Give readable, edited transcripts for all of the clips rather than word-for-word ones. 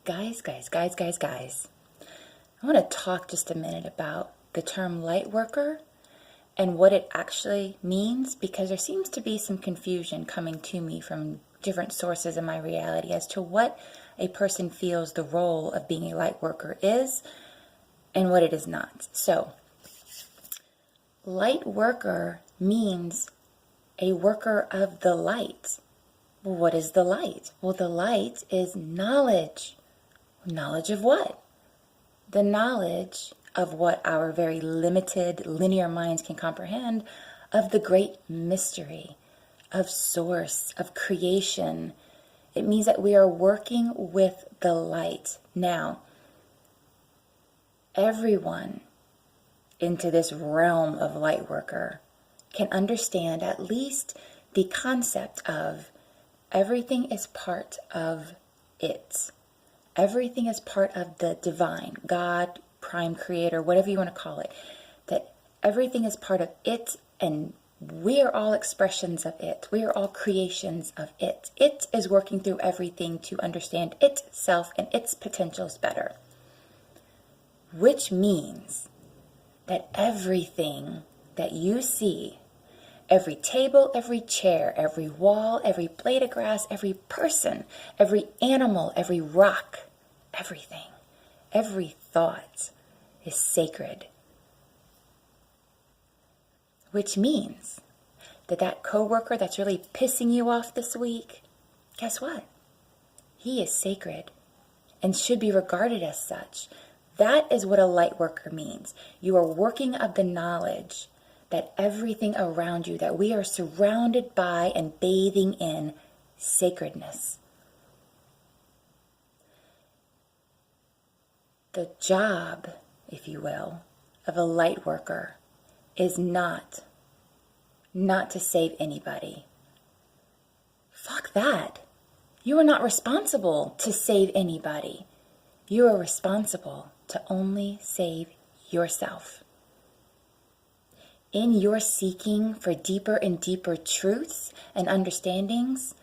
Guys. I want to talk just a minute about the term Lightworker and what it actually means, because there seems to be some confusion coming to me from different sources in my reality as to what a person feels the role of being a Lightworker is and what it is not. So, Lightworker means a worker of the light. Well, what is the light? Well, the light is knowledge. Knowledge of what? The knowledge of what our very limited linear minds can comprehend of the great mystery, of source, of creation. It means that we are working with the light. Now, everyone into this realm of Lightworker can understand at least the concept of everything is part of it. Everything is part of the divine, God, prime creator, whatever you want to call it. That everything is part of it, and we are all expressions of it. We are all creations of it. It is working through everything to understand itself and its potentials better. Which means that everything that you see, every table, every chair, every wall, every blade of grass, every person, every animal, every rock, everything, every thought is sacred. Which means that coworker that's really pissing you off this week, guess what? He is sacred and should be regarded as such. That is what a Lightworker means. You are working of the knowledge that everything around you, that we are surrounded by and bathing in sacredness. The job, if you will, of a Lightworker is not to save anybody. Fuck that. You are not responsible to save anybody. You are responsible to only save yourself. In your seeking for deeper and deeper truths and understandings,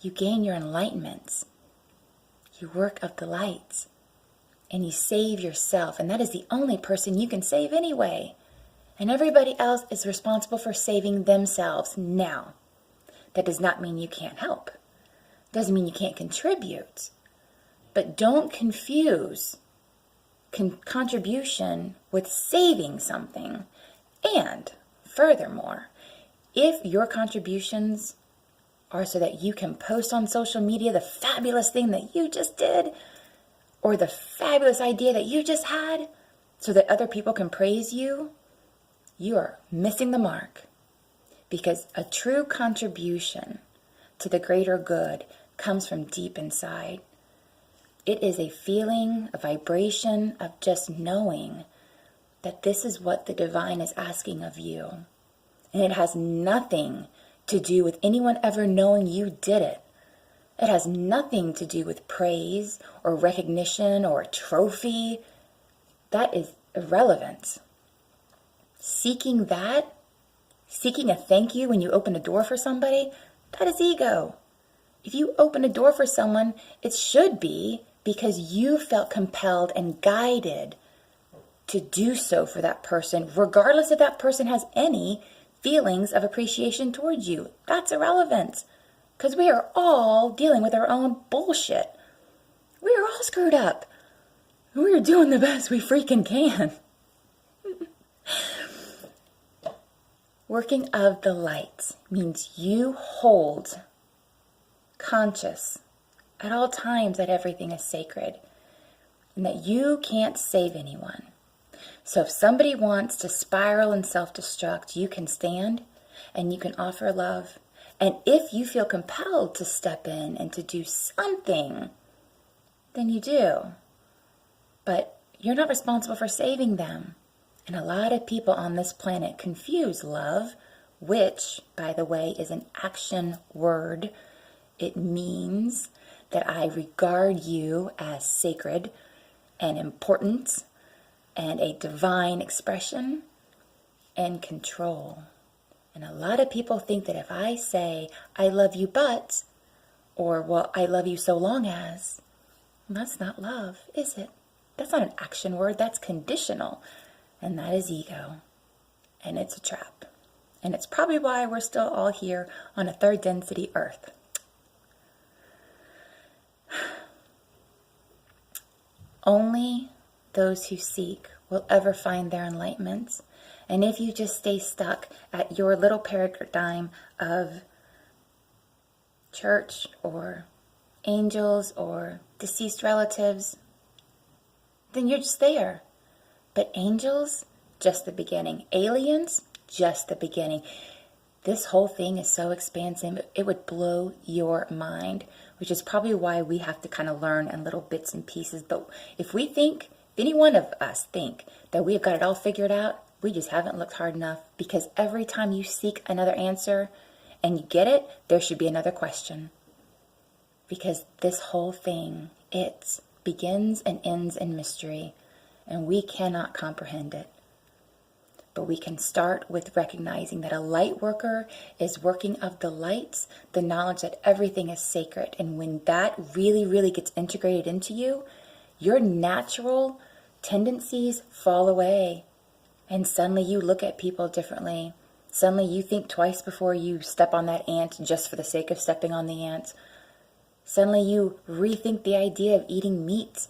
you gain your enlightenment. You work of the light. And you save yourself. And that is the only person you can save anyway. And everybody else is responsible for saving themselves. Now, that does not mean you can't help. Doesn't mean you can't contribute. But don't confuse contribution with saving something. And furthermore, if your contributions are so that you can post on social media the fabulous thing that you just did, or the fabulous idea that you just had, so that other people can praise you, you are missing the mark. Because a true contribution to the greater good comes from deep inside. It is a feeling, a vibration of just knowing that this is what the divine is asking of you. And it has nothing to do with anyone ever knowing you did it. It has nothing to do with praise or recognition or a trophy. That is irrelevant. Seeking a thank you when you open a door for somebody, that is ego. If you open a door for someone, it should be because you felt compelled and guided to do so for that person, regardless if that person has any feelings of appreciation towards you. That's irrelevant, because we are all dealing with our own bullshit. We are all screwed up. We are doing the best we freaking can. Working of the light means you hold conscious at all times that everything is sacred and that you can't save anyone. So if somebody wants to spiral and self-destruct, you can stand and you can offer love. And if you feel compelled to step in and to do something, then you do. But you're not responsible for saving them. And a lot of people on this planet confuse love, which, by the way, is an action word. It means that I regard you as sacred and important and a divine expression and control. And a lot of people think that if I say, I love you but, or well, I love you so long as, That's not love, is it? That's not an action word, that's conditional. And that is ego. And it's a trap. And it's probably why we're still all here on a third density Earth. Only those who seek will ever find their enlightenment. And if you just stay stuck at your little paradigm of church or angels or deceased relatives, then you're just there. But angels, just the beginning. Aliens, just the beginning. This whole thing is so expansive, it would blow your mind, which is probably why we have to kind of learn in little bits and pieces. But if any one of us think that we've got it all figured out, we just haven't looked hard enough, because every time you seek another answer and you get it, there should be another question. Because this whole thing, it begins and ends in mystery, and we cannot comprehend it. But we can start with recognizing that a light worker is working of the lights, the knowledge that everything is sacred. And when that really, really gets integrated into you, your natural tendencies fall away. And suddenly you look at people differently. Suddenly you think twice before you step on that ant just for the sake of stepping on the ant. Suddenly you rethink the idea of eating meat.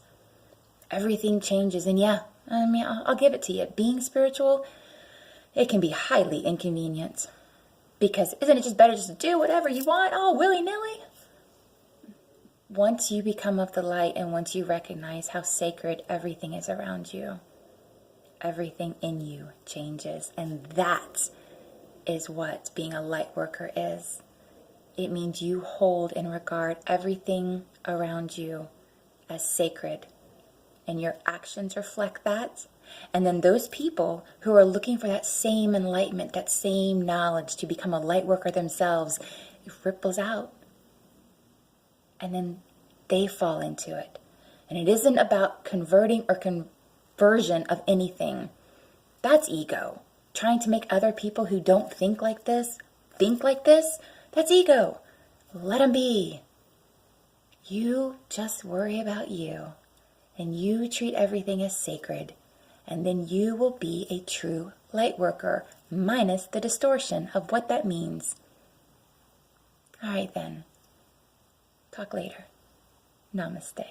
Everything changes. And yeah, I'll give it to you. Being spiritual, it can be highly inconvenient. Because isn't it just better just to do whatever you want, all willy-nilly? Once you become of the light and once you recognize how sacred everything is around you, everything in you changes. And that is what being a light worker is. It means you hold and regard everything around you as sacred. And your actions reflect that. And then those people who are looking for that same enlightenment, that same knowledge to become a light worker themselves, it ripples out. And then they fall into it. And it isn't about converting or conversion of anything. That's ego. Trying to make other people who don't think like this, that's ego. Let them be. You just worry about you. And you treat everything as sacred. And then you will be a true light worker, minus the distortion of what that means. All right then. Talk later. Namaste.